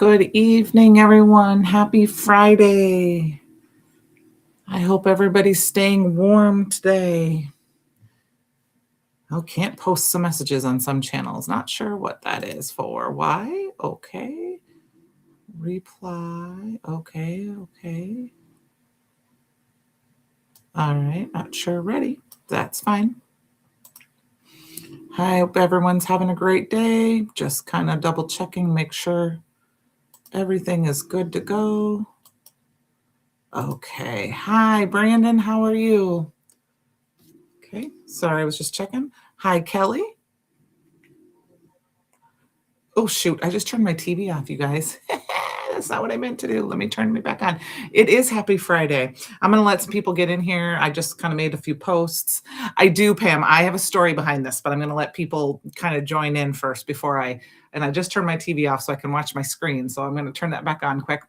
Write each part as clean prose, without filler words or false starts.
Good evening, everyone. Happy Friday. I hope everybody's staying warm today. Oh, can't post some messages on some channels. Not sure what that is for. Why? Okay. Reply. Okay. All right. Not sure. Ready. That's fine. I hope everyone's having a great day. Just kind of double checking, make sure everything is good to go. Okay. Hi, Brandon. How are you? Okay. Sorry, I was just checking. Hi, Kelly. Oh, shoot. I just turned my TV off, you guys. That's not what I meant to do. Let me turn it back on. It is Happy Friday. I'm going to let some people get in here. I just kind of made a few posts. I do, Pam. I have a story behind this, but I'm going to let people kind of join in first before and I just turned my TV off so I can watch my screen. So I'm going to turn that back on quick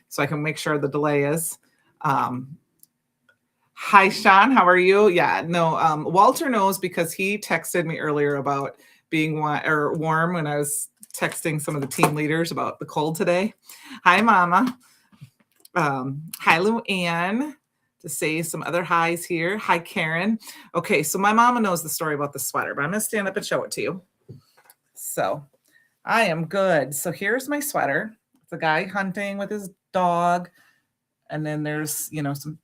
so I can make sure the delay is. Hi, Sean. How are you? Yeah, no, Walter knows because he texted me earlier about being warm when I was texting some of the team leaders about the cold today. Hi, Mama. Hi, Luann. To say some other highs here. Hi, Karen. Okay, so my mama knows the story about the sweater, but I'm going to stand up and show it to you. So I am good. So here's my sweater. It's a guy hunting with his dog. And then there's, some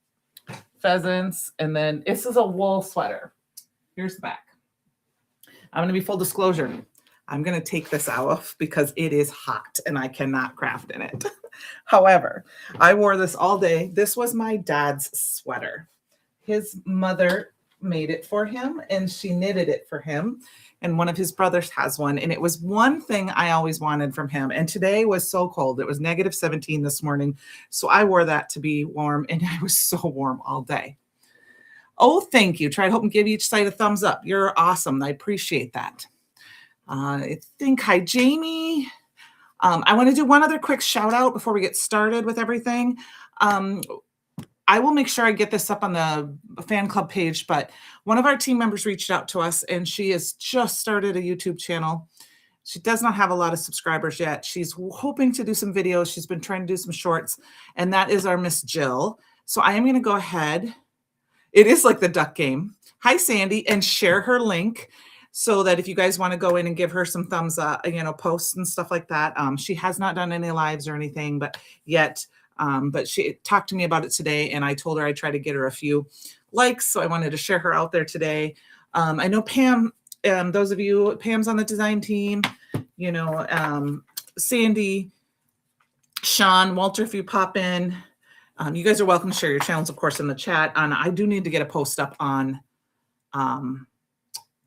pheasants. And then this is a wool sweater. Here's the back. I'm going to be full disclosure. I'm going to take this off because it is hot and I cannot craft in it. However, I wore this all day. This was my dad's sweater. His mother made it for him and she knitted it for him. And one of his brothers has one. And it was one thing I always wanted from him. And today was so cold. It was -17 this morning. So I wore that to be warm and I was so warm all day. Oh, thank you. Try to help and give each side a thumbs up. You're awesome. I appreciate that. Hi, Jamie. I want to do one other quick shout out before we get started with everything. I will make sure I get this up on the fan club page, but one of our team members reached out to us and she has just started a YouTube channel. She does not have a lot of subscribers yet. She's hoping to do some videos. She's been trying to do some shorts, and that is our Miss Jill. So I am going to go ahead. It is like the duck game. Hi, Sandy, and share her link so that if you guys want to go in and give her some thumbs up, posts and stuff like that. She has not done any lives or anything, but she talked to me about it today, and I told her I'd try to get her a few likes. So I wanted to share her out there today. I know Pam, those of you, Pam's on the design team, Sandy, Sean, Walter, if you pop in, you guys are welcome to share your channels, of course, in the chat. And I do need to get a post up on,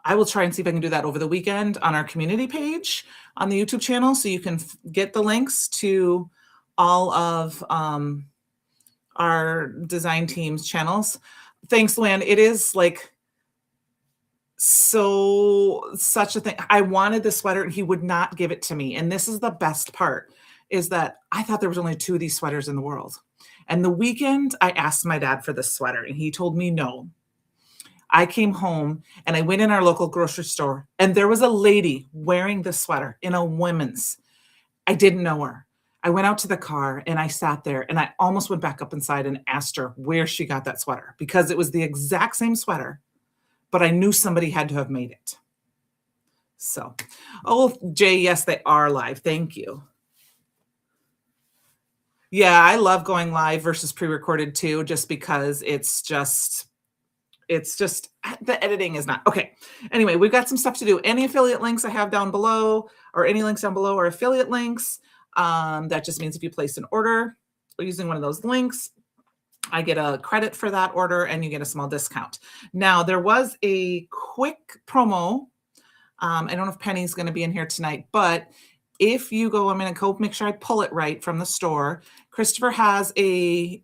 I will try and see if I can do that over the weekend on our community page on the YouTube channel. So you can get the links to all of our design team's channels. Thanks, Luann. It is like such a thing. I wanted the sweater and he would not give it to me. And this is the best part, is that I thought there was only 2 of these sweaters in the world. And the weekend I asked my dad for this sweater and he told me no. I came home and I went in our local grocery store and there was a lady wearing this sweater in a women's. I didn't know her. I went out to the car and I sat there and I almost went back up inside and asked her where she got that sweater because it was the exact same sweater, but I knew somebody had to have made it. So, oh, Jay, yes, they are live. Thank you. Yeah, I love going live versus pre-recorded too, just because it's just the editing is not okay. Anyway, we've got some stuff to do. Any affiliate links I have down below, or any links down below are affiliate links. That just means if you place an order using one of those links, I get a credit for that order and you get a small discount. Now, there was a quick promo. I don't know if Penny's going to be in here tonight, but if you go, I'm going to go make sure I pull it right from the store. Christopher has a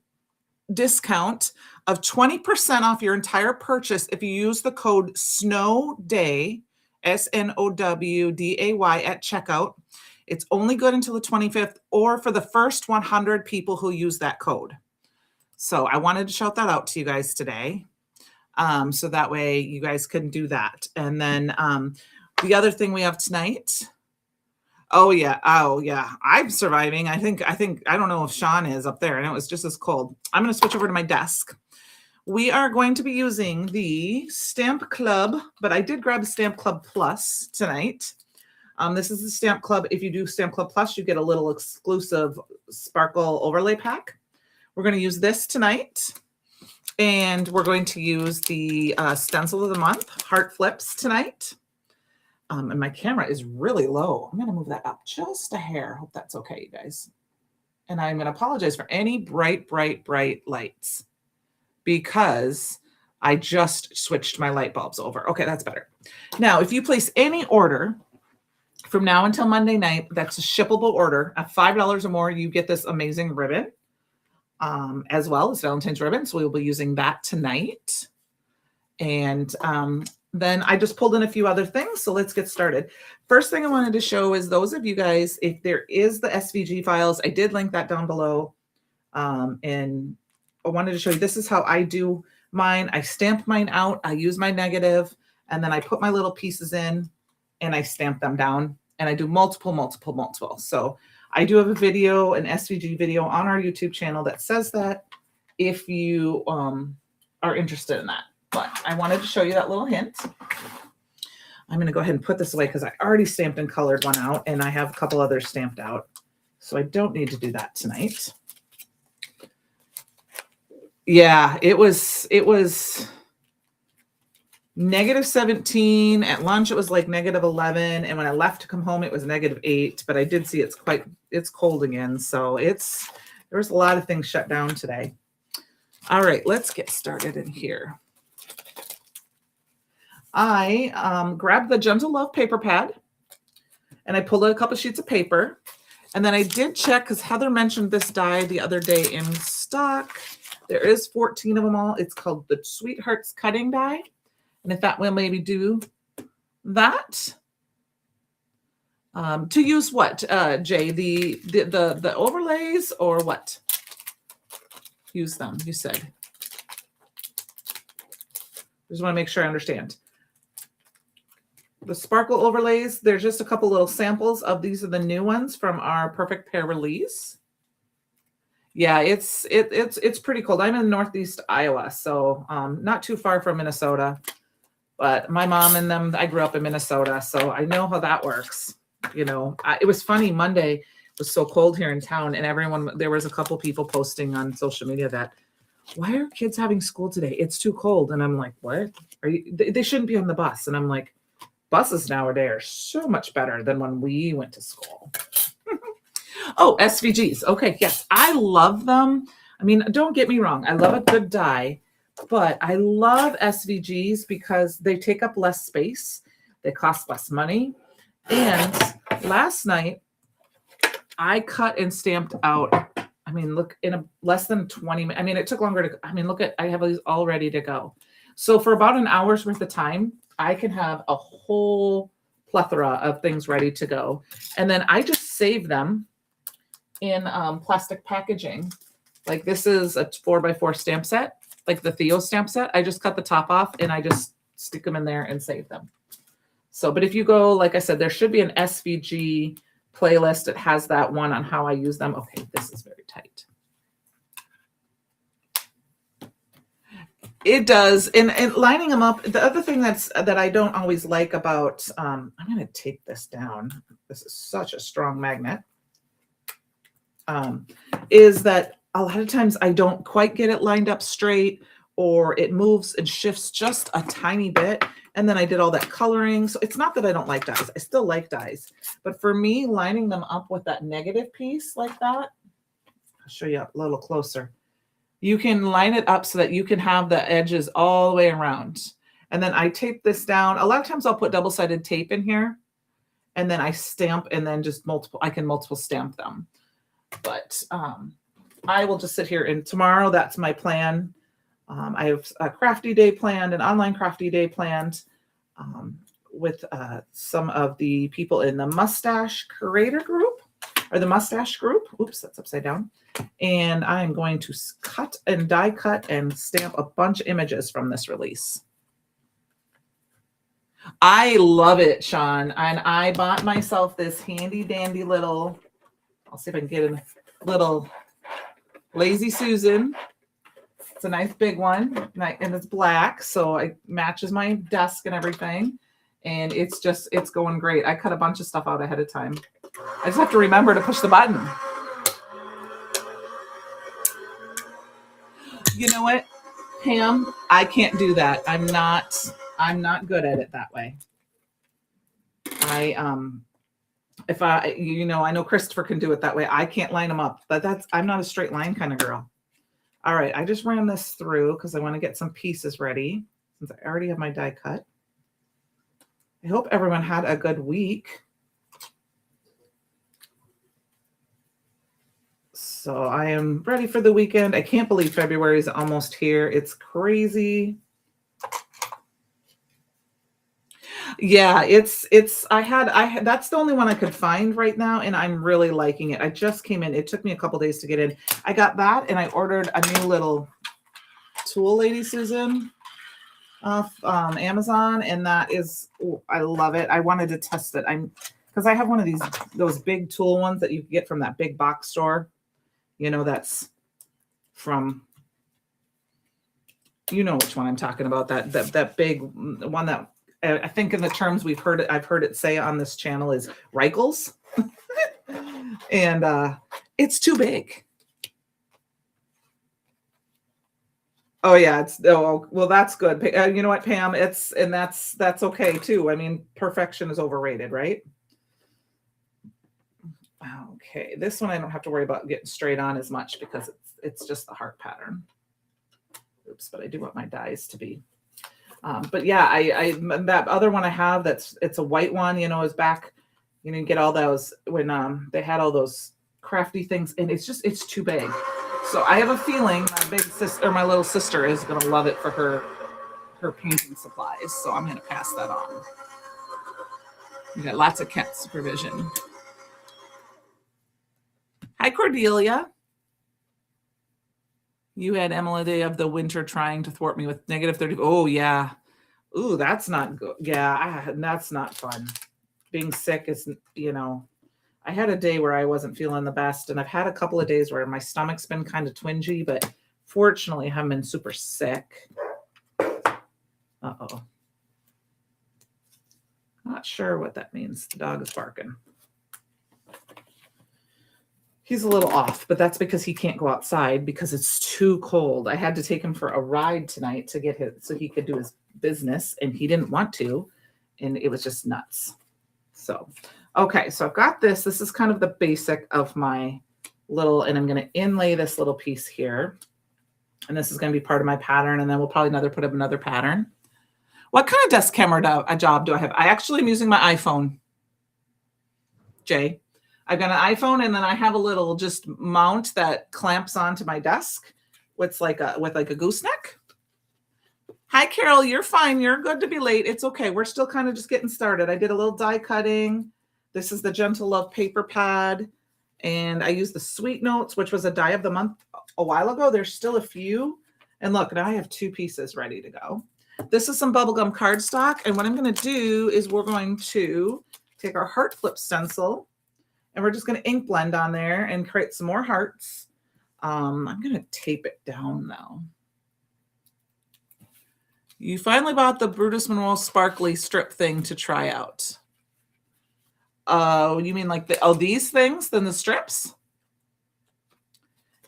discount of 20% off your entire purchase if you use the code SNOWDAY, SNOWDAY at checkout. It's only good until the 25th or for the first 100 people who use that code. So I wanted to shout that out to you guys today. So that way you guys can do that. And then the other thing we have tonight, Oh yeah. Oh yeah. I'm surviving. I don't know if Sean is up there. I know it's just as cold. I'm going to switch over to my desk. We are going to be using the Stamp Club, but I did grab a Stamp Club Plus tonight. This is the Stamp Club. If you do Stamp Club Plus, you get a little exclusive sparkle overlay pack. We're going to use this tonight. And we're going to use the stencil of the month, Heart Flips, tonight. And my camera is really low. I'm going to move that up just a hair. Hope that's okay, you guys. And I'm going to apologize for any bright, bright, bright lights because I just switched my light bulbs over. Okay, that's better. Now, if you place any order from now until Monday night, that's a shippable order. At $5 or more, you get this amazing ribbon, as well as Valentine's ribbon. So we'll be using that tonight. And then I just pulled in a few other things. So let's get started. First thing I wanted to show is those of you guys, if there is the SVG files, I did link that down below. And I wanted to show you, this is how I do mine. I stamp mine out. I use my negative, and then I put my little pieces in and I stamp them down, and I do multiple. So I do have a video, an SVG video on our YouTube channel that says that if you are interested in that. But I wanted to show you that little hint. I'm going to go ahead and put this away because I already stamped and colored one out, and I have a couple others stamped out. So I don't need to do that tonight. Yeah, it was -17. At lunch, it was like -11. And when I left to come home, it was -8. But I did see it's cold again. So there was a lot of things shut down today. All right, let's get started in here. I grabbed the Gentle Love paper pad and I pulled out a couple sheets of paper. And then I did check because Heather mentioned this die the other day in stock. There is 14 of them all. It's called the Sweethearts Cutting Die. And if that will maybe do that. To use what, Jay? The overlays or what? Use them, you said. Just want to make sure I understand. The sparkle overlays, there's just a couple little samples of these are the new ones from our Perfect Pair release. Yeah, it's pretty cold. I'm in Northeast Iowa, so not too far from Minnesota. But my mom and them, I grew up in Minnesota, so I know how that works. You know, it was funny. Monday was so cold here in town, and there was a couple people posting on social media that, why are kids having school today? It's too cold. And I'm like, what? They shouldn't be on the bus. And I'm like, buses nowadays are so much better than when we went to school. Oh, SVGs. Okay, yes, I love them. I mean, don't get me wrong. I love a good die, but I love SVGs because they take up less space. They cost less money. And last night, I cut and stamped out, I mean, look, in less than 20 minutes. I mean, it took longer to, I mean, look at, I have these all ready to go. So for about an hour's worth of time, I can have a whole plethora of things ready to go. And then I just save them in plastic packaging. Like this is a 4x4 stamp set, like the Theo stamp set. I just cut the top off and I just stick them in there and save them. So, but if you go, like I said, there should be an SVG playlist that has that one on how I use them. Okay, this is very tight. It does. And lining them up, the other thing that I don't always like about, I'm going to take this down. This is such a strong magnet. Is that a lot of times I don't quite get it lined up straight, or it moves and shifts just a tiny bit. And then I did all that coloring. So it's not that I don't like dies. I still like dies. But for me, lining them up with that negative piece like that, I'll show you a little closer. You can line it up so that you can have the edges all the way around. And then I tape this down. A lot of times I'll put double-sided tape in here. And then I stamp and then just I can multiple stamp them. But I will just sit here, and tomorrow that's my plan. I have a crafty day planned, an online crafty day planned with some of the people in the Mustache Creator group, or the Mustache group. Oops, that's upside down. And I'm going to cut and die cut and stamp a bunch of images from this release. I love it, Sean. And I bought myself this handy dandy little, I'll see if I can get a little Lazy Susan. It's a nice big one, and it's black, so it matches my desk and everything. And it's going great. I cut a bunch of stuff out ahead of time. I just have to remember to push the button. You know what, Pam? I can't do that. I'm not good at it that way. If I know Christopher can do it that way. I can't line them up, but I'm not a straight line kind of girl. All right, I just ran this through because I want to get some pieces ready since I already have my die cut. I hope everyone had a good week. So I am ready for the weekend. I can't believe February is almost here. It's crazy. Yeah, I had that's the only one I could find right now, and I'm really liking it. I just came in. It took me a couple days to get in. I got that, and I ordered a new little tool, Lady Susan, off Amazon, and that is, I love it. I wanted to test it. Because I have one of those big tool ones that you get from that big box store. That's from, which one I'm talking about. That big one that I think in the terms I've heard it say on this channel is Reichels. And it's too big. Oh yeah, well, that's good. You know what, Pam? That's okay too. I mean, perfection is overrated, right? Okay, this one I don't have to worry about getting straight on as much because it's just the heart pattern. Oops, but I do want my dies to be. But yeah, I that other one I have it's a white one, is back, you get all those when they had all those crafty things, and it's too big. So I have a feeling my little sister is gonna love it for her painting supplies. So I'm gonna pass that on. We got lots of cat supervision. Hi, Cordelia. You had Emily of the winter trying to thwart me with -30. Oh, yeah. Ooh, that's not good. Yeah, that's not fun. Being sick is, I had a day where I wasn't feeling the best, and I've had a couple of days where my stomach's been kind of twingy, but fortunately, I haven't been super sick. Uh-oh. Not sure what that means. The dog is barking. He's a little off, but that's because he can't go outside because it's too cold. I had to take him for a ride tonight so he could do his business, and he didn't want to, and it was just nuts. So, okay, so I've got this. This is kind of the basic of my little, and I'm going to inlay this little piece here, and this is going to be part of my pattern, and then we'll probably put up another pattern. What kind of desk camera job do I have? I actually am using my iPhone, Jay. I've got an iPhone, and then I have a little just mount that clamps onto my desk with like a gooseneck. Hi, Carol. You're fine. You're good to be late. It's okay. We're still kind of just getting started. I did a little die cutting. This is the Gentle Love paper pad, and I used the Sweet Notes, which was a die of the month a while ago. There's still a few, and look, now I have 2 pieces ready to go. This is some bubblegum cardstock, and what I'm going to do is we're going to take our heart flip stencil, and we're just going to ink blend on there and create some more hearts. I'm going to tape it down now. You finally bought the Brutus Monroe sparkly strip thing to try out. You mean like these things, then the strips?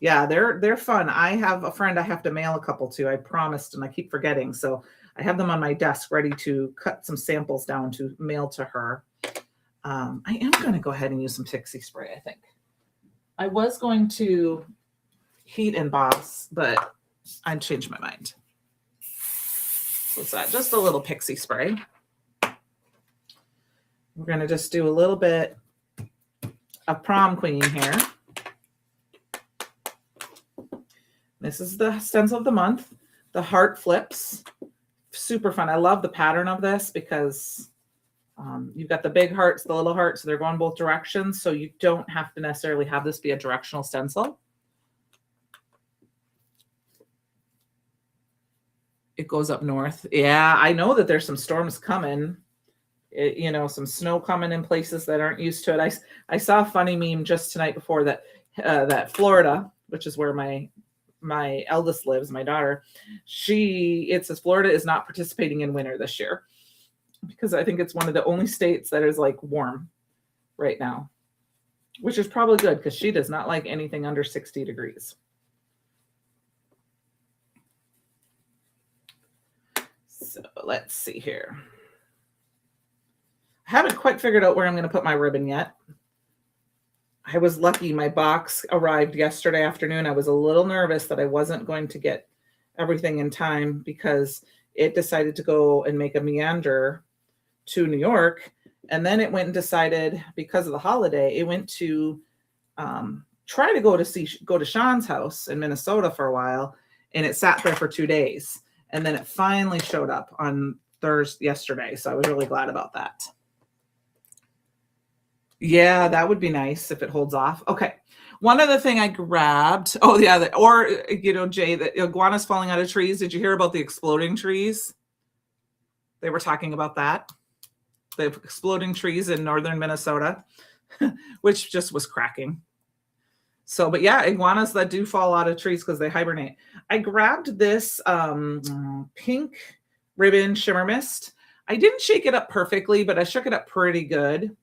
Yeah, they're fun. I have a friend I have to mail a couple to. I promised, and I keep forgetting. So I have them on my desk ready to cut some samples down to mail to her. I am going to go ahead and use some Pixie spray, I think. I was going to heat emboss, but I changed my mind. So it's that, just a little Pixie spray. We're going to just do a little bit of prom queen here. This is the stencil of the month, the heart flips. Super fun. I love the pattern of this because you've got the big hearts, the little hearts, so they're going both directions. So you don't have to necessarily have this be a directional stencil. It goes up north. Yeah, I know that there's some storms coming. some snow coming in places that aren't used to it. I saw a funny meme just tonight before that Florida, which is where my eldest lives, my daughter, it says Florida is not participating in winter this year because I think it's one of the only states that is like warm right now, which is probably good because she does not like anything under 60 degrees. So let's see here. I haven't quite figured out where I'm going to put my ribbon yet. I was lucky. My box arrived yesterday afternoon. I was a little nervous that I wasn't going to get everything in time because it decided to go and make a meander to New York. And then it went and decided, because of the holiday, it went to try to go to Sean's house in Minnesota for a while. And it sat there for 2 days. And then it finally showed up on yesterday. So I was really glad about that. Yeah, that would be nice if it holds off. Okay. One other thing I grabbed. Oh, yeah. Jay, the iguanas falling out of trees. Did you hear about the exploding trees? They were talking about that. The exploding trees in northern Minnesota, which just was cracking. So, but yeah, iguanas that do fall out of trees because they hibernate. I grabbed this pink ribbon shimmer mist. I didn't shake it up perfectly, but I shook it up pretty good.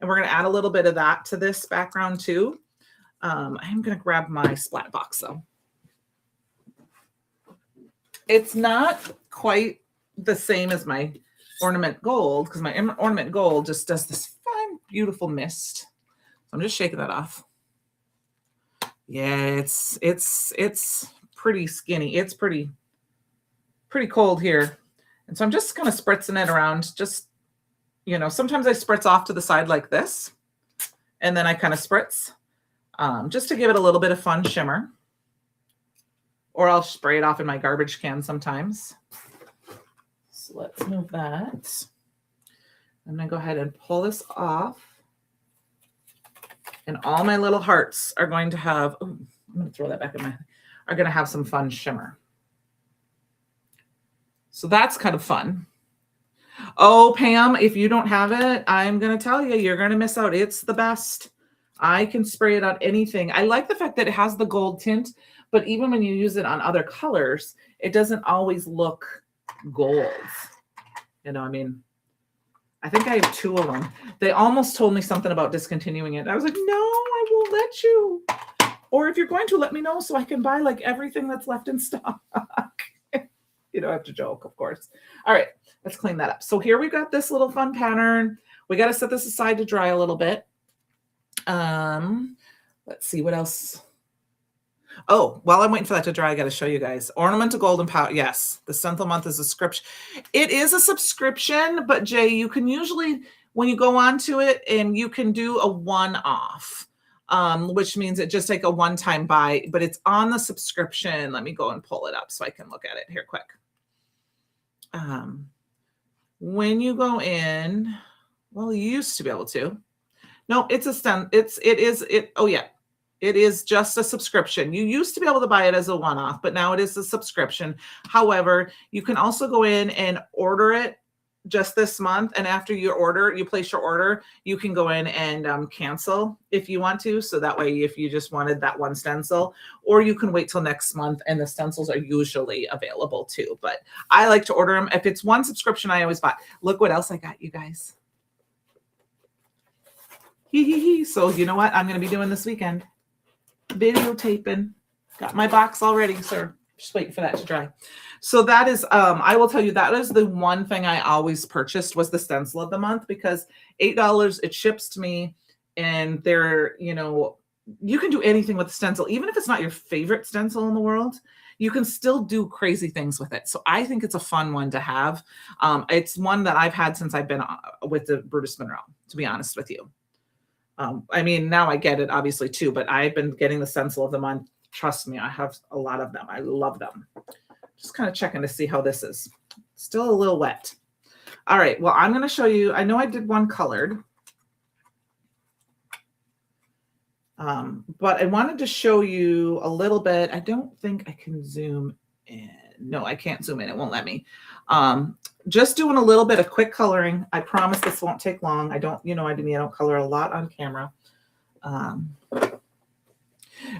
And we're going to add a little bit of that to this background too. I'm going to grab my splat box though. It's not quite the same as my ornament gold because my ornament gold just does this fine, beautiful mist. So I'm just shaking that off. Yeah, it's pretty skinny. It's pretty cold here. And so I'm just kind of spritzing it around. Just, sometimes I spritz off to the side like this. And then I kind of spritz just to give it a little bit of fun shimmer. Or I'll spray it off in my garbage can sometimes. So let's move that. I'm going to go ahead and pull this off. And all my little hearts are going to have, I'm going to throw that back in are going to have some fun shimmer. So that's kind of fun. Oh, Pam, if you don't have it, I'm going to tell you, you're going to miss out. It's the best. I can spray it on anything. I like the fact that it has the gold tint, but even when you use it on other colors, it doesn't always look gold. I think I have 2 of them. They almost told me something about discontinuing it. I was like, no, I won't let you. Or if you're going to, let me know so I can buy like everything that's left in stock. You don't have to joke, of course. All right, let's clean that up. So here we've got this little fun pattern. We got to set this aside to dry a little bit. Let's see what else. Oh, while I'm waiting for that to dry, I got to show you guys. Ornamental Golden Powder. Yes, the Stencil Month is a subscription. It is a subscription, but Jay, you can usually, when you go onto it, and you can do a one-off, which means it just like a one-time buy, but it's on the subscription. Let me go and pull it up so I can look at it here quick. When you go in, well, you used to be able to. No, it's a it is just a subscription. You used to be able to buy it as a one-off, but now it is a subscription. However, you can also go in and order it just this month. And after you place your order, you can go in and cancel if you want to. So that way, if you just wanted that one stencil, or you can wait till next month, and the stencils are usually available too. But I like to order them. If it's one subscription, I always buy. Look what else I got, you guys. So you know what I'm going to be doing this weekend? Videotaping. Got my box all ready, sir. Just waiting for that to dry. So that is, I will tell you, that is the one thing I always purchased was the stencil of the month, because $8, it ships to me, and they're, you can do anything with the stencil. Even if it's not your favorite stencil in the world, you can still do crazy things with it. So I think it's a fun one to have. It's one that I've had since I've been with the Brutus Monroe, to be honest with you. Now I get it obviously too, but I've been getting the stencil of the month. Trust me, I have a lot of them. I love them. Just kind of checking to see how this is. Still a little wet. All right, well, I'm going to show you. I know I did one colored, but I wanted to show you a little bit. I don't think I can zoom in. No, I can't zoom in. It won't let me. Just doing a little bit of quick coloring. I promise this won't take long. I don't, you know, I don't color a lot on camera.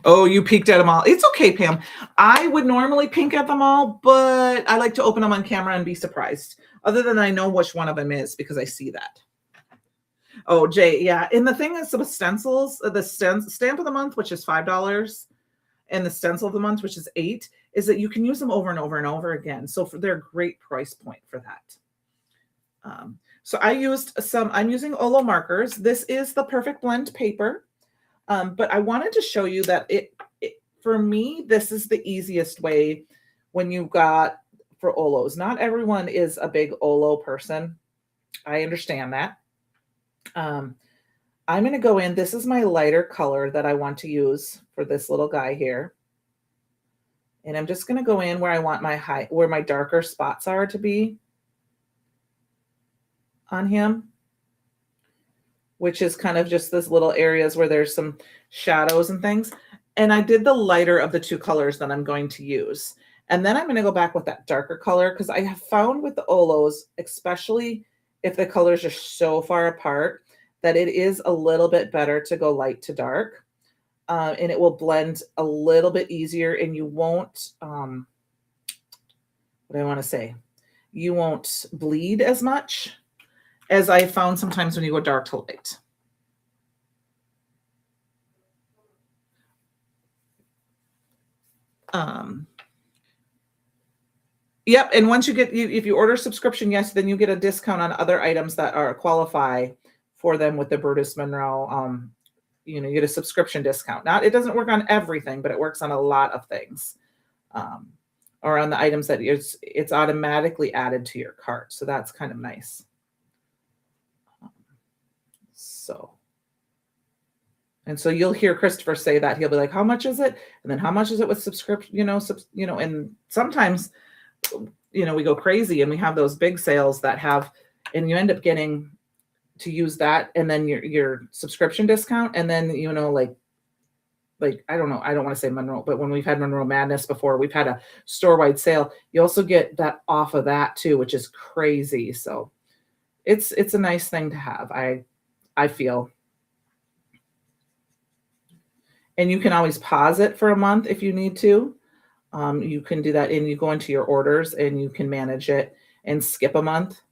Oh, you peeked at them all. It's okay, Pam. I would normally pink at them all, but I like to open them on camera and be surprised. Other than I know which one of them is because I see that. Oh, Jay, yeah. And the thing is, with stencils, the stamp of the month, which is $5, and the stencil of the month, which is $8, is that you can use them over and over and over again. So they're a great price point for that. So I'm using Olo markers. This is the Perfect Blend paper. But I wanted to show you that for me, this is the easiest way when you've got for Olos. Not everyone is a big Olo person. I understand that. I'm going to go in. This is my lighter color that I want to use for this little guy here. And I'm just going to go in where I want where my darker spots are to be on him, which is kind of just this little areas where there's some shadows and things. And I did the lighter of the two colors that I'm going to use. And then I'm going to go back with that darker color because I have found with the Olos, especially if the colors are so far apart, that it is a little bit better to go light to dark. And it will blend a little bit easier, and you won't, what do I want to say? You won't bleed as much as I found sometimes when you go dark to light. Yep, and once you get, if you order a subscription, yes, then you get a discount on other items that are qualify for them with the Brutus Monroe. You get a subscription discount. It doesn't work on everything, but it works on a lot of things, or on the items that it's automatically added to your cart. So that's kind of nice. And so you'll hear Christopher say that. He'll be like, how much is it? And then how much is it with subscription, and sometimes, we go crazy and we have those big sales that have, and you end up getting to use that and then your subscription discount. And then, like, I don't know, I don't want to say Monroe, but when we've had Monroe Madness before, we've had a store-wide sale. You also get that off of that too, which is crazy. So it's a nice thing to have, I feel. And you can always pause it for a month if you need to. You can do that, and you go into your orders and you can manage it and skip a month,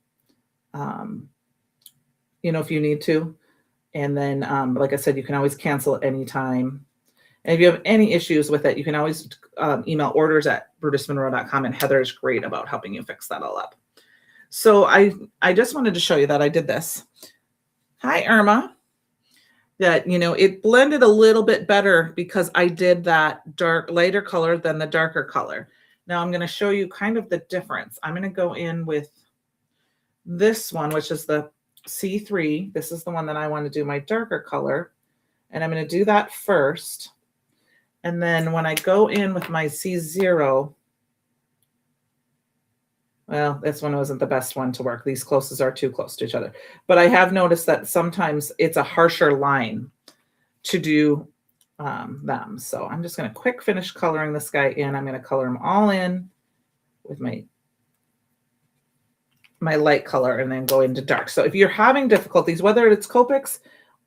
if you need to. And then, like I said, you can always cancel at any time. And if you have any issues with it, you can always email orders@brutusmonroe.com, and Heather is great about helping you fix that all up. So I just wanted to show you that I did this. Hi, Irma. That, it blended a little bit better because I did that lighter color than the darker color. Now I'm going to show you kind of the difference. I'm going to go in with this one, which is the C3. This is the one that I want to do my darker color. And I'm going to do that first. And then when I go in with my C0, well, this one wasn't the best one to work. These closes are too close to each other. But I have noticed that sometimes it's a harsher line to do them. So I'm just going to quick finish coloring this guy in. I'm going to color them all in with my light color and then go into dark. So if you're having difficulties, whether it's Copics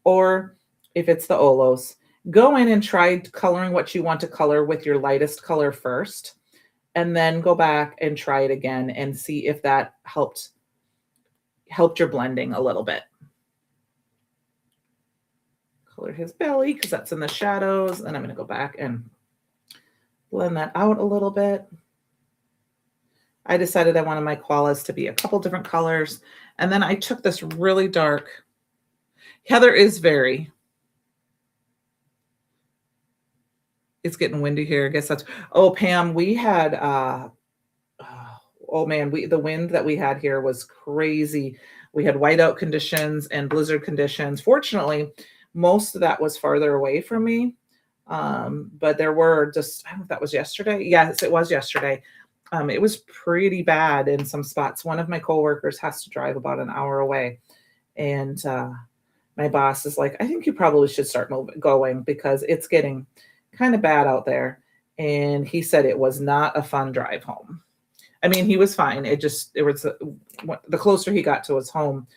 or if it's the Olos, go in and try coloring what you want to color with your lightest color first. And then go back and try it again and see if that helped your blending a little bit. Color his belly because that's in the shadows. And I'm going to go back and blend that out a little bit. I decided I wanted my koalas to be a couple different colors. And then I took this really dark. Heather is very. It's getting windy here. I guess that's, Pam, we had, the wind that we had here was crazy. We had whiteout conditions and blizzard conditions. Fortunately, most of that was farther away from me. But there were just, I don't know if that was yesterday. Yes, it was yesterday. It was pretty bad in some spots. One of my coworkers has to drive about an hour away. And my boss is like, I think you probably should start going because it's getting kind of bad out there. And he said it was not a fun drive home. I mean, he was fine. It was the closer he got to his home,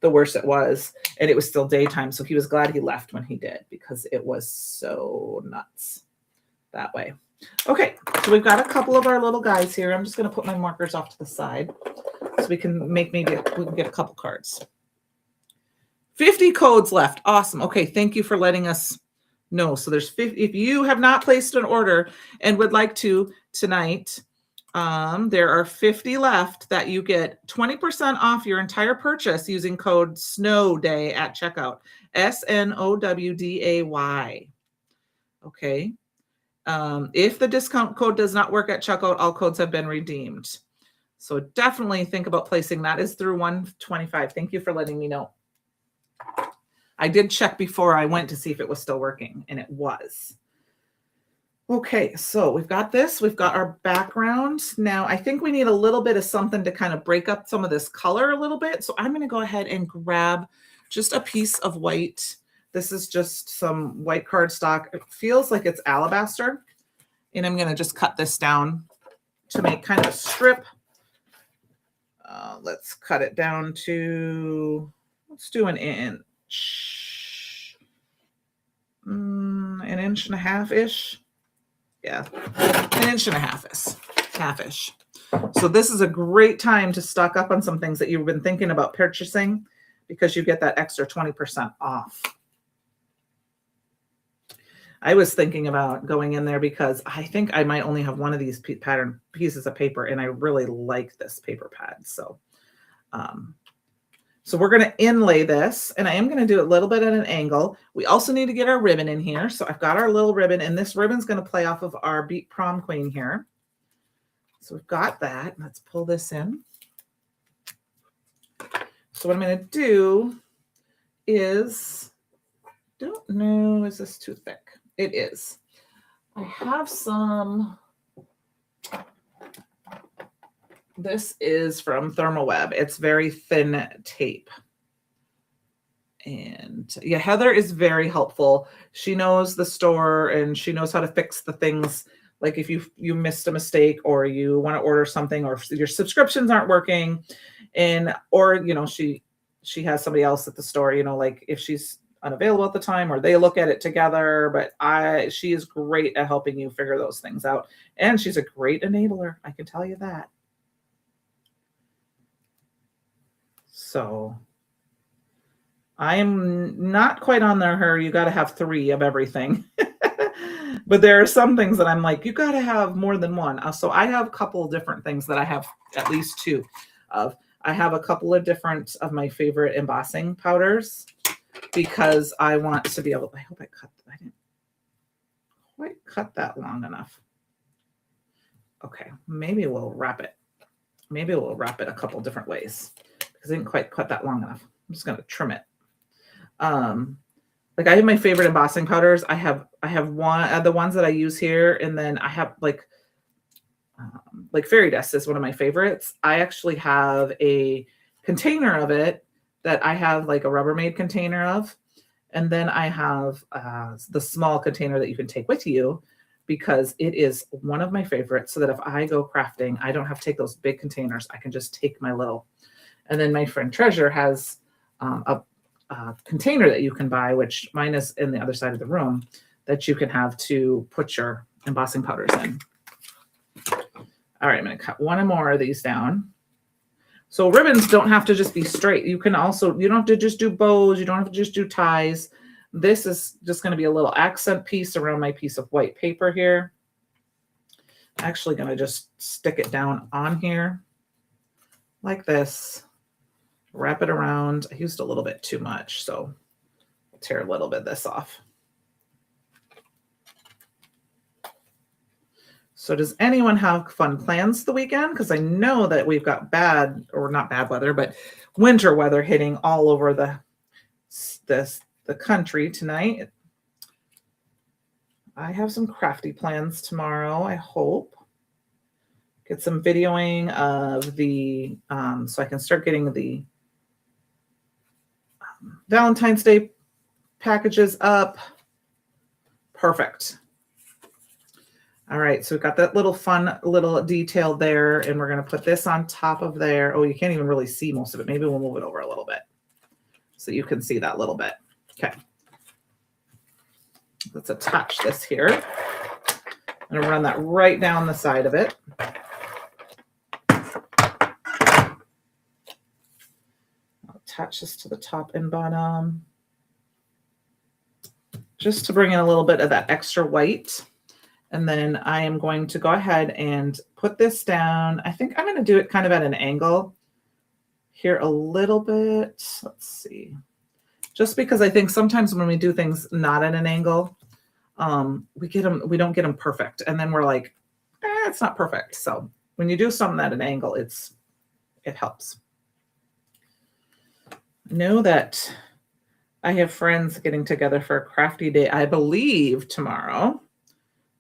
the worse it was. And it was still daytime. So he was glad he left when he did, because it was so nuts that way. Okay, so we've got a couple of our little guys here. I'm just going to put my markers off to the side so we can we can get a couple cards. 50 codes left. Awesome. Okay, thank you for letting us know. So there's 50. If you have not placed an order and would like to tonight, there are 50 left that you get 20% off your entire purchase using code SNOWDAY at checkout. SNOWDAY. Okay. If the discount code does not work at checkout, all codes have been redeemed. So definitely think about placing. That is through 125. Thank you for letting me know. I did check before I went to see if it was still working, and it was. Okay, so we've got this. We've got our background. Now, I think we need a little bit of something to kind of break up some of this color a little bit. So I'm going to go ahead and grab just a piece of white. This is just some white cardstock. It feels like it's alabaster. And I'm going to just cut this down to make kind of a strip. Let's cut it down to, let's do an inch. An inch and a half-ish. Yeah, an inch and a half-ish. So this is a great time to stock up on some things that you've been thinking about purchasing, because you get that extra 20% off. I was thinking about going in there because I think I might only have one of these pattern pieces of paper, and I really like this paper pad. So, so we're going to inlay this, and I am going to do it a little bit at an angle. We also need to get our ribbon in here. So I've got our little ribbon, and this ribbon's going to play off of our Beat Prom Queen here. So we've got that. Let's pull this in. So what I'm going to do is, don't know, is this too thick? It is. I have some. This is from ThermoWeb. It's very thin tape. And yeah, Heather is very helpful. She knows the store, and she knows how to fix the things. Like if you missed a mistake, or you want to order something, or your subscriptions aren't working, or she has somebody else at the store, like if she's unavailable at the time, or they look at it together. But she is great at helping you figure those things out. And she's a great enabler. I can tell you that. So I am not quite on her. You got to have 3 of everything. But there are some things that I'm like, you got to have more than one. So I have a couple of different things that I have at least 2 of. I have a couple of different of my favorite embossing powders, because I want to be able, I hope I didn't quite cut that long enough. Okay, maybe we'll wrap it. Maybe we'll wrap it a couple different ways, because I didn't quite cut that long enough. I'm just going to trim it. Like I have my favorite embossing powders. I have one, the ones that I use here, and then I have like Fairy Dust is one of my favorites. I actually have a container of it that I have like a Rubbermaid container of. And then I have the small container that you can take with you, because it is one of my favorites, so that if I go crafting, I don't have to take those big containers. I can just take my little. And then my friend Treasure has a container that you can buy, which mine is in the other side of the room, that you can have to put your embossing powders in. All right, I'm going to cut one more of these down. So ribbons don't have to just be straight. You don't have to just do bows. You don't have to just do ties. This is just going to be a little accent piece around my piece of white paper here. I'm actually going to just stick it down on here like this. Wrap it around. I used a little bit too much, so I'll tear a little bit of this off. So does anyone have fun plans the weekend? Because I know that we've got not bad weather, but winter weather hitting all over the country tonight. I have some crafty plans tomorrow, I hope. Get some videoing of the, so I can start getting the Valentine's Day packages up. Perfect. All right, so we've got that little fun little detail there, and we're going to put this on top of there. Oh, you can't even really see most of it. Maybe we'll move it over a little bit so you can see that little bit. Okay. Let's attach this here. I'm going to run that right down the side of it. I'll attach this to the top and bottom just to bring in a little bit of that extra white. And then I am going to go ahead and put this down. I think I'm going to do it kind of at an angle here a little bit. Let's see. Just because I think sometimes when we do things not at an angle, we don't get them perfect. And then we're like, it's not perfect. So when you do something at an angle, it helps. I know that I have friends getting together for a crafty day, I believe tomorrow,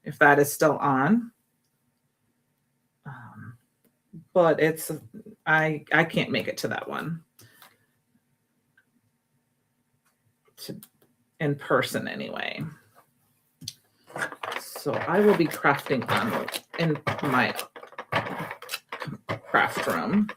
if that is still on. But I can't make it to that one in person anyway. So I will be crafting in my craft room.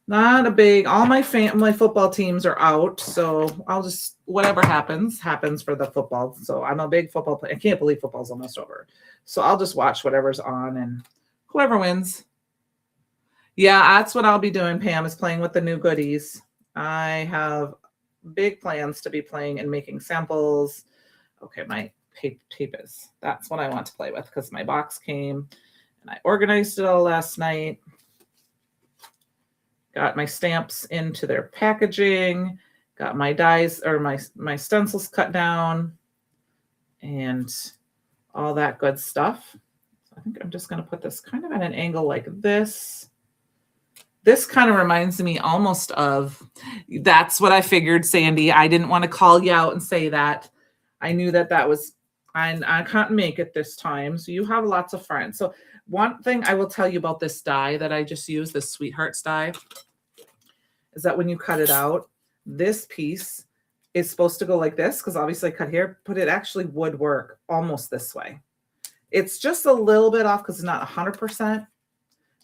Not a big, all my football teams are out. So I'll just, whatever happens for the football. So I'm a big football player. I can't believe football's almost over. So I'll just watch whatever's on and whoever wins. Yeah, that's what I'll be doing, Pam, is playing with the new goodies. I have big plans to be playing and making samples. Okay, my tape is. That's what I want to play with because my box came and I organized it all last night. Got my stamps into their packaging, got my dies or my stencils cut down and all that good stuff. So I think I'm just going to put this kind of at an angle like this. This kind of reminds me almost of, that's what I figured, Sandy. I didn't want to call you out and say that. I knew that was, I can't make it this time. So you have lots of friends. So one thing I will tell you about this die that I just used, this Sweethearts die, is that when you cut it out, this piece is supposed to go like this, because obviously I cut here, but it actually would work almost this way. It's just a little bit off because it's not 100%,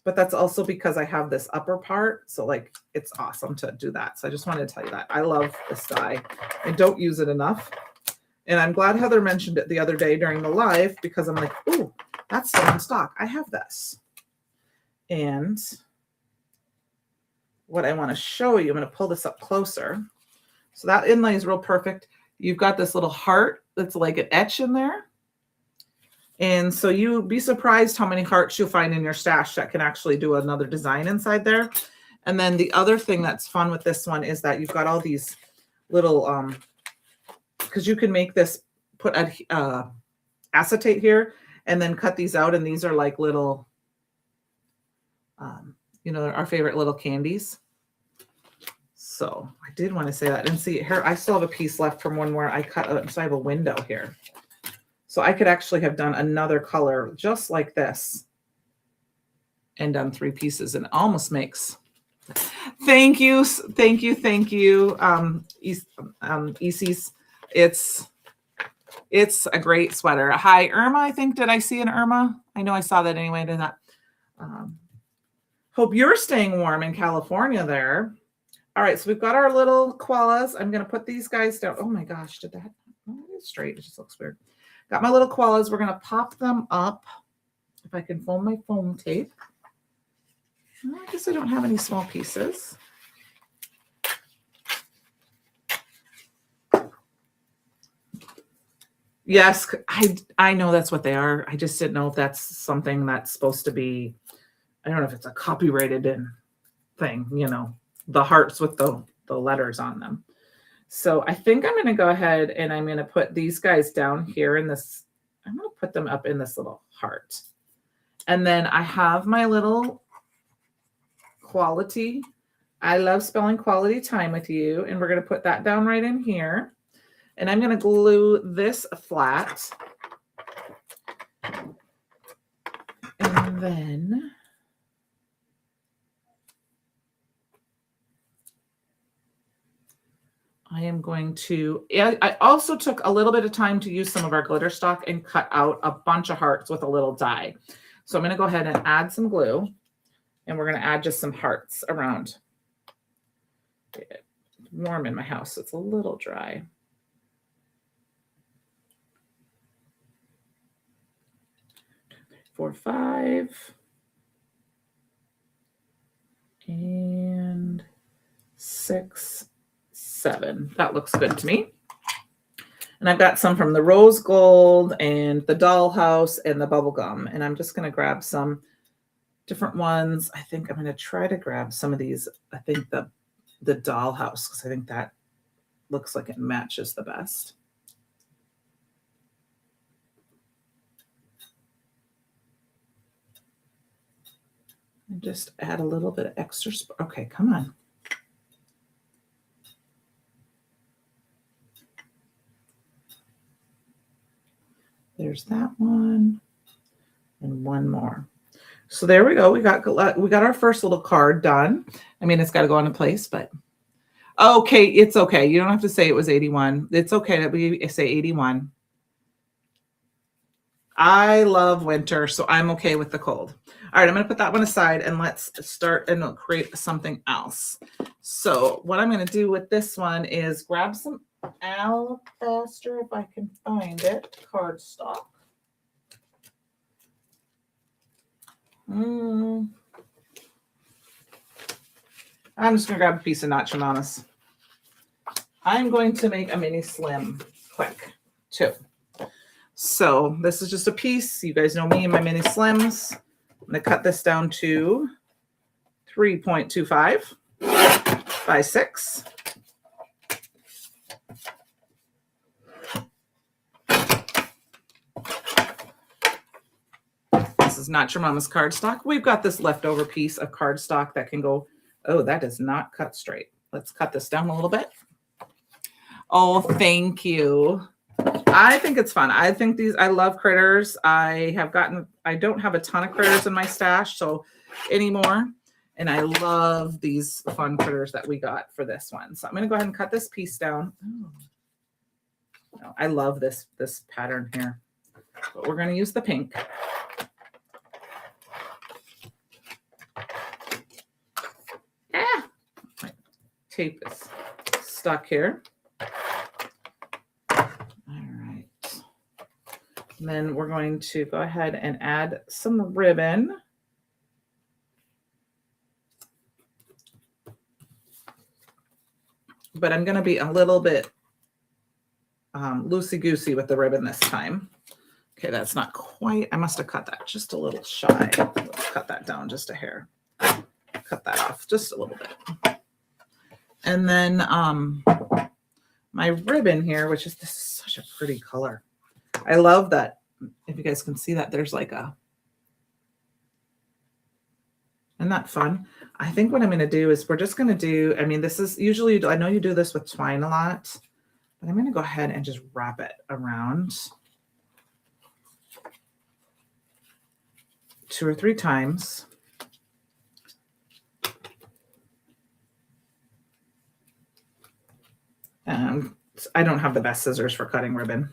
but that's also because I have this upper part. So like, it's awesome to do that. So I just wanted to tell you that. I love this die. I don't use it enough. And I'm glad Heather mentioned it the other day during the live, because I'm like, ooh, that's still in stock. I have this. And what I want to show you, I'm going to pull this up closer. So that inlay is real perfect. You've got this little heart that's like an etch in there. And so you'll be surprised how many hearts you'll find in your stash that can actually do another design inside there. And then the other thing that's fun with this one is that you've got all these little, because you can make this, put acetate here and then cut these out. And these are like little, our favorite little candies. So I did want to say that. And see here, I still have a piece left from one where I cut, so I have a window here. So I could actually have done another color just like this and done 3 pieces, and it almost makes. Thank you. Isis. It's a great sweater. Hi, Irma. I think, did I see an Irma? I know I saw that anyway. Did that. Hope you're staying warm in California there. All right, so we've got our little koalas. I'm going to put these guys down. Oh my gosh, did that? Oh, it is straight. It just looks weird. Got my little koalas. We're going to pop them up. If I can fold my foam tape. Well, I guess I don't have any small pieces. Yes, I know that's what they are. I just didn't know if that's something that's supposed to be, I don't know if it's a copyrighted thing, the hearts with the letters on them. So I think I'm going to go ahead and I'm going to put these guys down here in this. I'm going to put them up in this little heart. And then I have my little quality. I love spelling quality time with you. And we're going to put that down right in here. And I'm going to glue this flat. And then I am going to, I also took a little bit of time to use some of our glitter stock and cut out a bunch of hearts with a little die. So I'm going to go ahead and add some glue, and we're going to add just some hearts around. It's warm in my house, so it's a little dry. Four, 5, and 6, 7. That looks good to me. And I've got some from the rose gold and the dollhouse and the bubble gum. And I'm just going to grab some different ones. I think I'm going to try to grab some of these. I think the dollhouse, because I think that looks like it matches the best. And just add a little bit of extra. Okay, come on. There's that one, and one more. So there we go. We got our first little card done. I mean, it's got to go into place, but okay, it's okay. You don't have to say it was 81. It's okay that we say 81. I love winter, so I'm okay with the cold. All right, I'm going to put that one aside, and let's start and create something else. So what I'm going to do with this one is grab some alabaster, if I can find it, cardstock. I'm just going to grab a piece of Nacho Mamas. I'm going to make a mini slim quick, too. So this is just a piece. You guys know me and my mini slims. I'm going to cut this down to 3.25 by 6. This is Nacho Mama's cardstock. We've got this leftover piece of cardstock that can go, oh, that is not cut straight. Let's cut this down a little bit. Oh, thank you. I think it's fun. I think I love critters. I don't have a ton of critters in my stash anymore. And I love these fun critters that we got for this one. So I'm going to go ahead and cut this piece down. Oh, I love this pattern here. But we're going to use the pink. My tape is stuck here. And then we're going to go ahead and add some ribbon. But I'm going to be a little bit loosey-goosey with the ribbon this time. Okay, that's not quite. I must have cut that just a little shy. Let's cut that down just a hair. Cut that off just a little bit. And then my ribbon here, which is this is such a pretty color. I love that. If you guys can see that, there's like isn't that fun? I think what I'm going to do is we're just going to do, I mean, this is usually, I know you do this with twine a lot, but I'm going to go ahead and just wrap it around 2 or 3 times. I don't have the best scissors for cutting ribbon.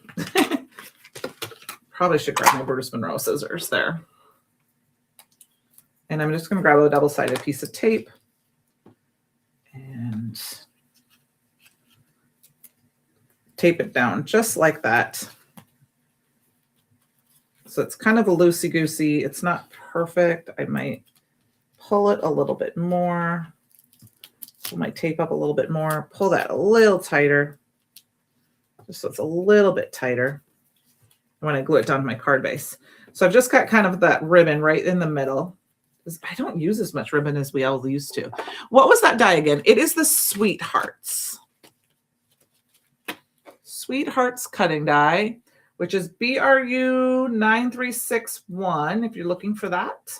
Probably should grab my Bruce Monroe scissors there. And I'm just going to grab a double-sided piece of tape and tape it down just like that. So it's kind of a loosey-goosey. It's not perfect. I might pull it a little bit more. Pull my tape up a little bit more. Pull that a little tighter, just so it's a little bit tighter when I glue it down to my card base. So I've just got kind of that ribbon right in the middle. I don't use as much ribbon as we all used to. What was that die again? It is the Sweethearts. Sweethearts cutting die, which is BRU 9361, if you're looking for that.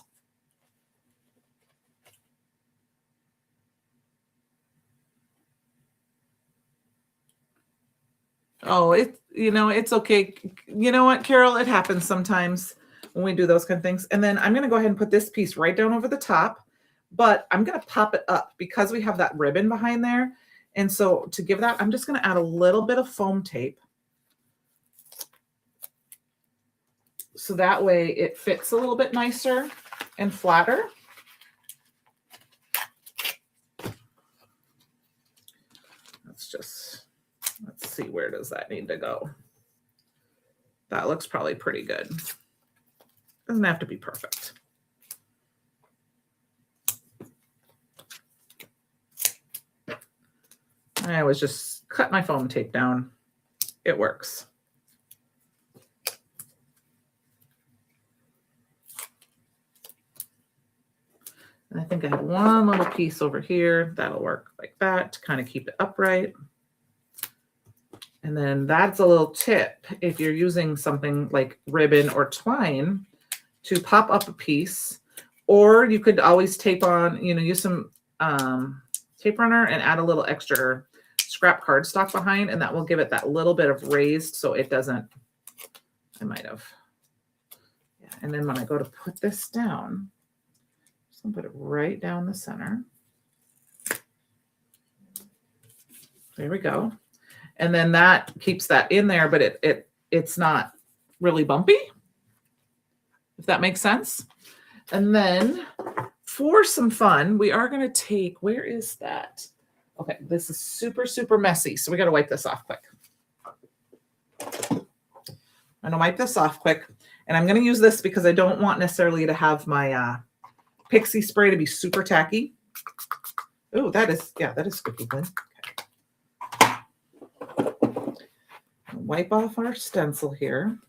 Oh, it's okay. You know what, Carol? It happens sometimes when we do those kind of things. And then I'm going to go ahead and put this piece right down over the top, but I'm going to pop it up because we have that ribbon behind there. And so to give that, I'm just going to add a little bit of foam tape. So that way it fits a little bit nicer and flatter. Let's see, where does that need to go? That looks probably pretty good. Doesn't have to be perfect. I always just cut my foam tape down. It works. And I think I have one little piece over here. That'll work like that to kind of keep it upright. And then that's a little tip. If you're using something like ribbon or twine to pop up a piece, or you could always tape on, use some tape runner and add a little extra scrap cardstock behind, and that will give it that little bit of raised so it doesn't, I might have. Yeah. And then when I go to put this down, just gonna put it right down the center. There we go. And then that keeps that in there, but it's not really bumpy, if that makes sense. And then for some fun, we are going to take, where is that? Okay, this is super, super messy. So we got to wipe this off quick. I'm going to wipe this off quick. And I'm going to use this because I don't want necessarily to have my pixie spray to be super tacky. Oh, that is squeaky clean. Wipe off our stencil here.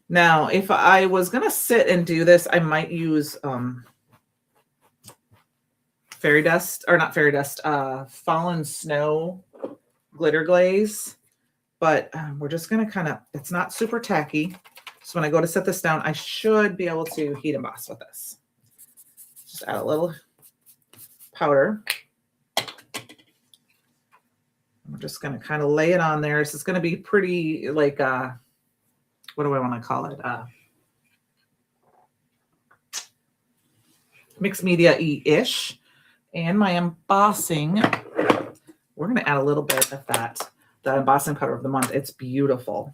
Now, if I was going to sit and do this, I might use fairy dust, or not fairy dust, fallen snow glitter glaze. But we're just going to kind of, it's not super tacky. So when I go to set this down, I should be able to heat emboss with this. Just add a little powder. We're just going to kind of lay it on there. So it's going to be pretty like, what do I want to call it? Mixed media-y-ish. And my embossing, we're going to add a little bit of that, the embossing powder of the month. It's beautiful.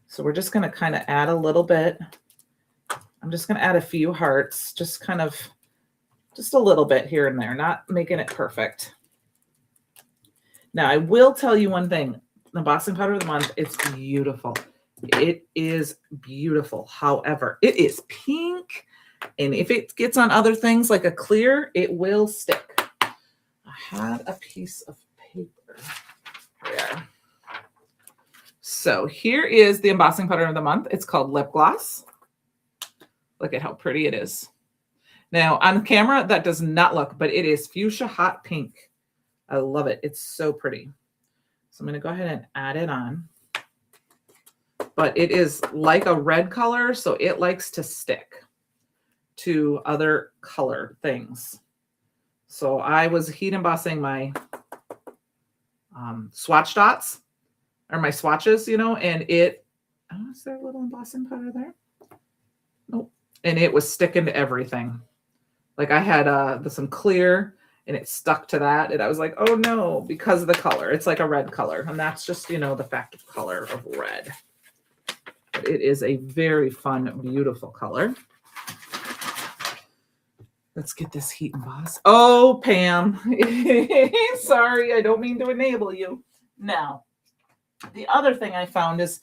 So we're just going to kind of add a little bit. I'm just going to add a few hearts, just a little bit here and there, not making it perfect. Now, I will tell you one thing. The embossing powder of the month, it's beautiful. It is beautiful. However, it is pink. And if it gets on other things like a clear, it will stick. I had a piece of paper. There. So here is the embossing powder of the month. It's called Lip Gloss. Look at how pretty it is. Now, on camera, that does not look, but it is fuchsia hot pink. I love it. It's so pretty. So I'm going to go ahead and add it on. But it is like a red color, so it likes to stick to other color things. So I was heat embossing my swatch dots, or my swatches, and it, oh, is there a little embossing powder there? Nope. And it was sticking to everything. Like I had some clear, and it stuck to that. And I was like, oh no, because of the color. It's like a red color. And that's just, the fact of color of red. But it is a very fun, beautiful color. Let's get this heat embossed. Oh, Pam. Sorry, I don't mean to enable you. Now, the other thing I found is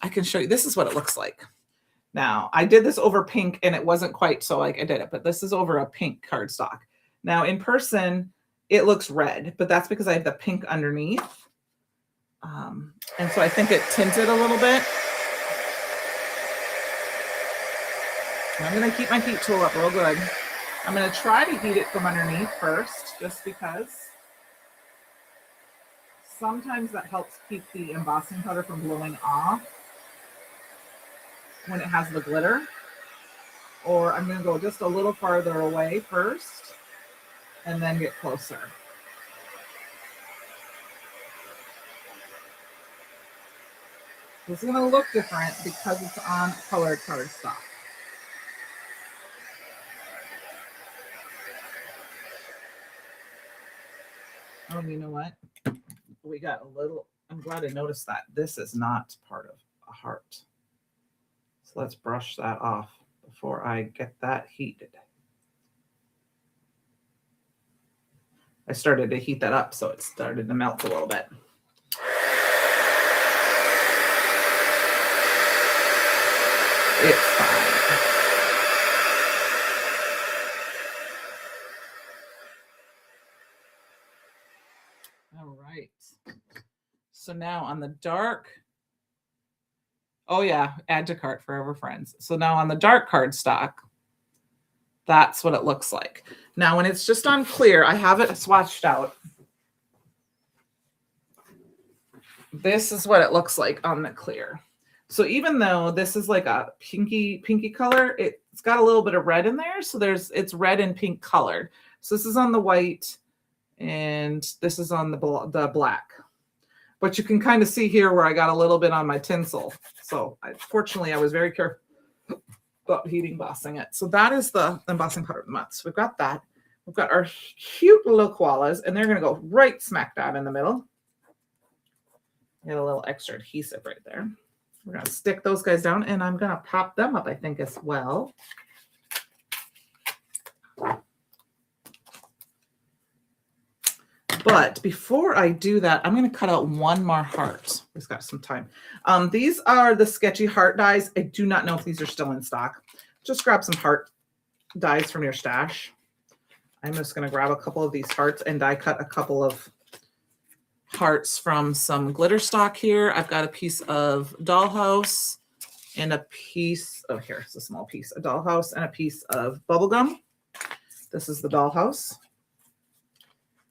I can show you. This is what it looks like. Now, I did this over pink, and it wasn't quite so like I did it, but this is over a pink cardstock. Now, in person, it looks red, but that's because I have the pink underneath. And so I think it tinted a little bit. I'm going to keep my heat tool up real good. I'm going to try to heat it from underneath first, just because sometimes that helps keep the embossing powder from blowing off when it has the glitter. Or I'm going to go just a little farther away first and then get closer. It's going to look different because it's on colored cardstock. Oh, you know what? We got a little, I'm glad I noticed that. This is not part of a heart. So let's brush that off before I get that heated. I started to heat that up, so it started to melt a little bit. It's fine. All right. So now on the dark, oh yeah, add to cart, forever friends. So now on the dark cardstock, that's what it looks like. Now when it's just on clear, I have it swatched out. This is what it looks like on the clear. So even though this is like a pinky color, it's got a little bit of red in there. So it's red and pink colored. So this is on the white and this is on the black. But you can kind of see here where I got a little bit on my tinsel. So fortunately, I was very careful about heat embossing it. So that is the embossing powder of the month. So we've got that. We've got our cute little koalas, and they're going to go right smack dab in the middle. Get a little extra adhesive right there. We're going to stick those guys down, and I'm going to pop them up, I think, as well. But before I do that, I'm going to cut out one more heart. We've got some time. These are the sketchy heart dies. I do not know if these are still in stock. Just grab some heart dies from your stash. I'm just going to grab a couple of these hearts and die cut a couple of hearts from some glitter stock here. I've got a piece of dollhouse and a piece of, here, it's a small piece, a dollhouse and a piece of bubble gum. This is the dollhouse.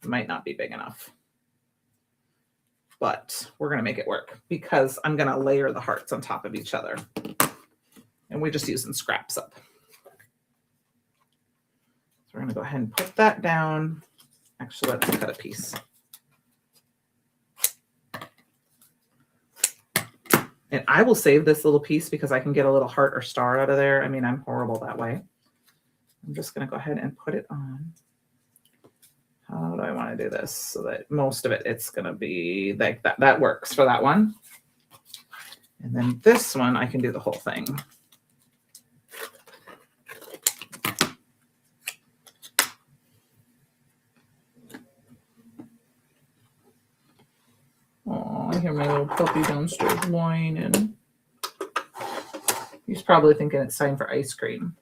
Might not be big enough, but we're going to make it work because I'm going to layer the hearts on top of each other, and we're just using scraps up. So we're going to go ahead and put that down. Actually, let's cut a piece. And I will save this little piece because I can get a little heart or star out of there. I mean, I'm horrible that way. I'm just going to go ahead and put it on. How do I want to do this so that most of it, it's going to be like that. That works for that one. And then this one, I can do the whole thing. Oh, I hear my little puppy downstairs whining. He's probably thinking it's time for ice cream.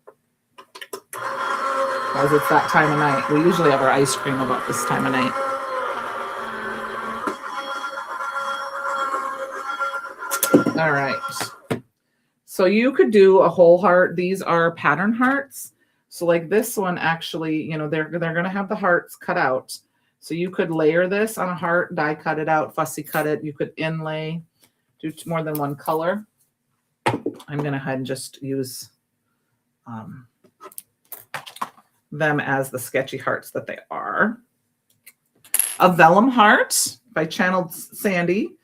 Because it's that time of night. We usually have our ice cream about this time of night. All right. So you could do a whole heart. These are pattern hearts. So like this one, actually, you know, they're going to have the hearts cut out. So you could layer this on a heart, die cut it out, fussy cut it. You could inlay, do more than one color. I'm going to head and just use them as the sketchy hearts that they are. A vellum heart by Channeled Sandy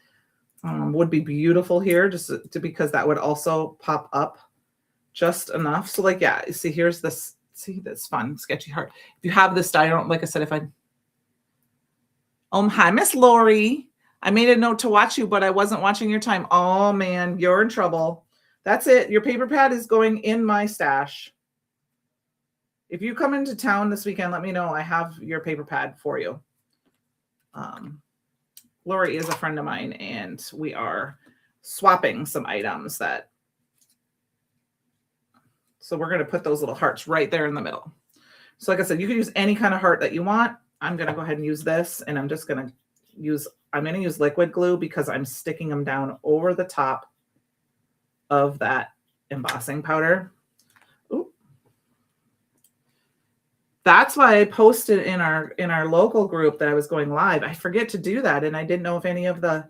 would be beautiful here, just because that would also pop up just enough. So like, yeah, see, here's this, see this fun sketchy heart. If you have this die, I don't, like I said, if I, hi, Miss Lori. I made a note to watch you, but I wasn't watching your time. Oh man, you're in trouble. That's it. Your paper pad is going in my stash. If you come into town this weekend, let me know. I have your paper pad for you. Lori is a friend of mine, and we are swapping some items that. So we're going to put those little hearts right there in the middle. So like I said, you can use any kind of heart that you want. I'm going to go ahead and use this, and I'm just going to use, I'm going to use liquid glue because I'm sticking them down over the top of that embossing powder. That's why I posted in our local group that I was going live. I forget to do that, and I didn't know if any of the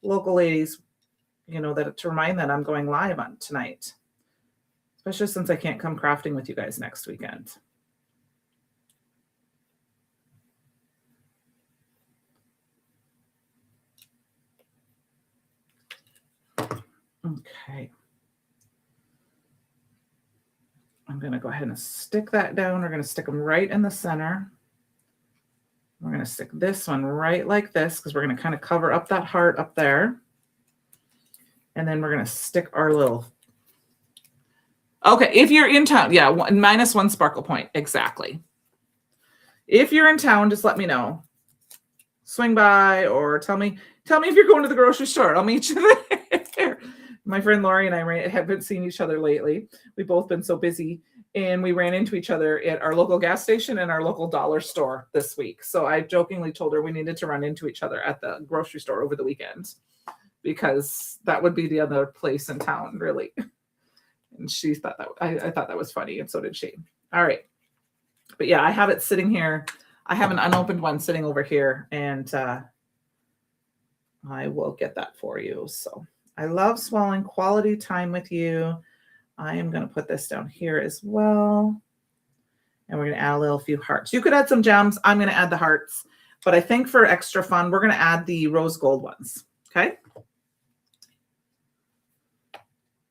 local ladies, you know, that to remind that I'm going live on tonight, especially since I can't come crafting with you guys next weekend. Okay. I'm going to go ahead and stick that down. We're going to stick them right in the center. We're going to stick this one right like this because we're going to kind of cover up that heart up there. And then we're going to stick our little. Okay, if you're in town, yeah, -1 sparkle point. Exactly. If you're in town, just let me know. Swing by or tell me if you're going to the grocery store. I'll meet you there. My friend Lori and I haven't seen each other lately. We've both been so busy, and we ran into each other at our local gas station and our local dollar store this week. So I jokingly told her we needed to run into each other at the grocery store over the weekend because that would be the other place in town, really. And she thought that I thought that was funny, and so did she. All right. But yeah, I have it sitting here. I have an unopened one sitting over here, and I will get that for you. So I love swallowing quality time with you. I am going to put this down here as well. And we're going to add a few hearts. You could add some gems. I'm going to add the hearts. But I think for extra fun, we're going to add the rose gold ones. Okay?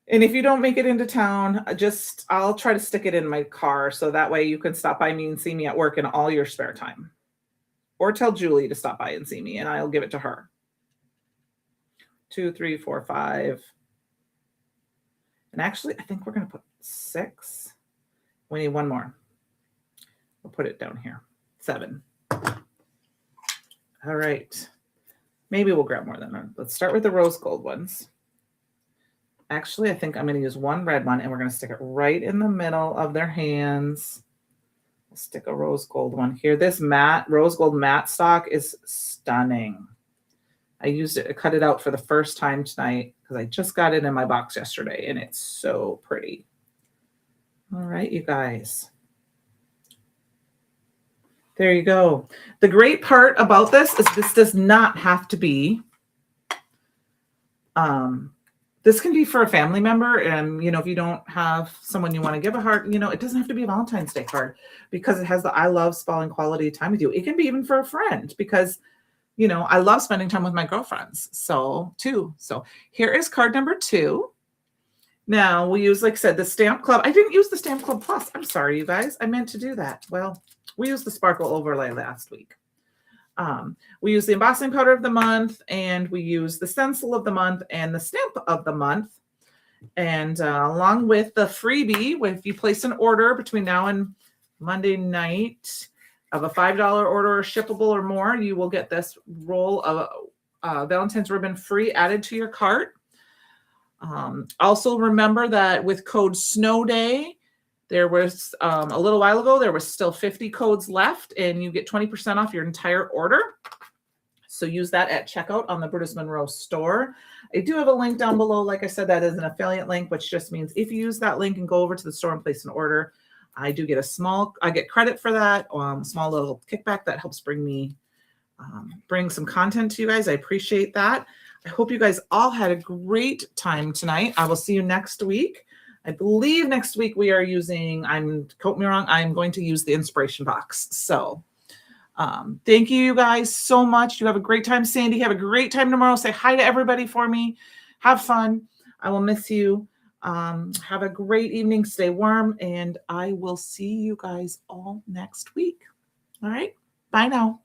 And if you don't make it into town, I'll try to stick it in my car so that way you can stop by me and see me at work in all your spare time. Or tell Julie to stop by and see me, and I'll give it to her. 2, 3, 4, 5. And actually, I think we're going to put 6. We need one more. We'll put it down here. 7. All right. Maybe we'll grab more than that. Let's start with the rose gold ones. Actually, I think I'm going to use one red one, and we're going to stick it right in the middle of their hands. We'll stick a rose gold one here. This rose gold matte stock is stunning. I used it, I cut it out for the first time tonight because I just got it in my box yesterday, and it's so pretty. All right, you guys. There you go. The great part about this is this does not have to be this can be for a family member, and if you don't have someone you want to give a heart, it doesn't have to be a Valentine's Day card because it has the I love spending quality time with you. It can be even for a friend because I love spending time with my girlfriends. So here is card number 2. Now we use, like I said, the Stamp Club. I didn't use the Stamp Club Plus. I'm sorry, you guys. I meant to do that. Well, we used the Sparkle Overlay last week. We use the embossing powder of the month, and we use the stencil of the month and the stamp of the month. And along with the freebie, if you place an order between now and Monday night of a $5 order, shippable or more, you will get this roll of Valentine's ribbon free added to your cart. Also remember that with code Snow Day, there was a little while ago, there was still 50 codes left, and you get 20% off your entire order. So use that at checkout on the Brutus Monroe store. I do have a link down below. Like I said, that is an affiliate link, which just means if you use that link and go over to the store and place an order, I do get I get credit for that, small little kickback that helps bring some content to you guys. I appreciate that. I hope you guys all had a great time tonight. I will see you next week. I believe next week we are using, quote me wrong, I'm going to use the inspiration box. So thank you guys so much. You have a great time. Sandy, have a great time tomorrow. Say hi to everybody for me. Have fun. I will miss you. Have a great evening. Stay warm. And I will see you guys all next week. All right. Bye now.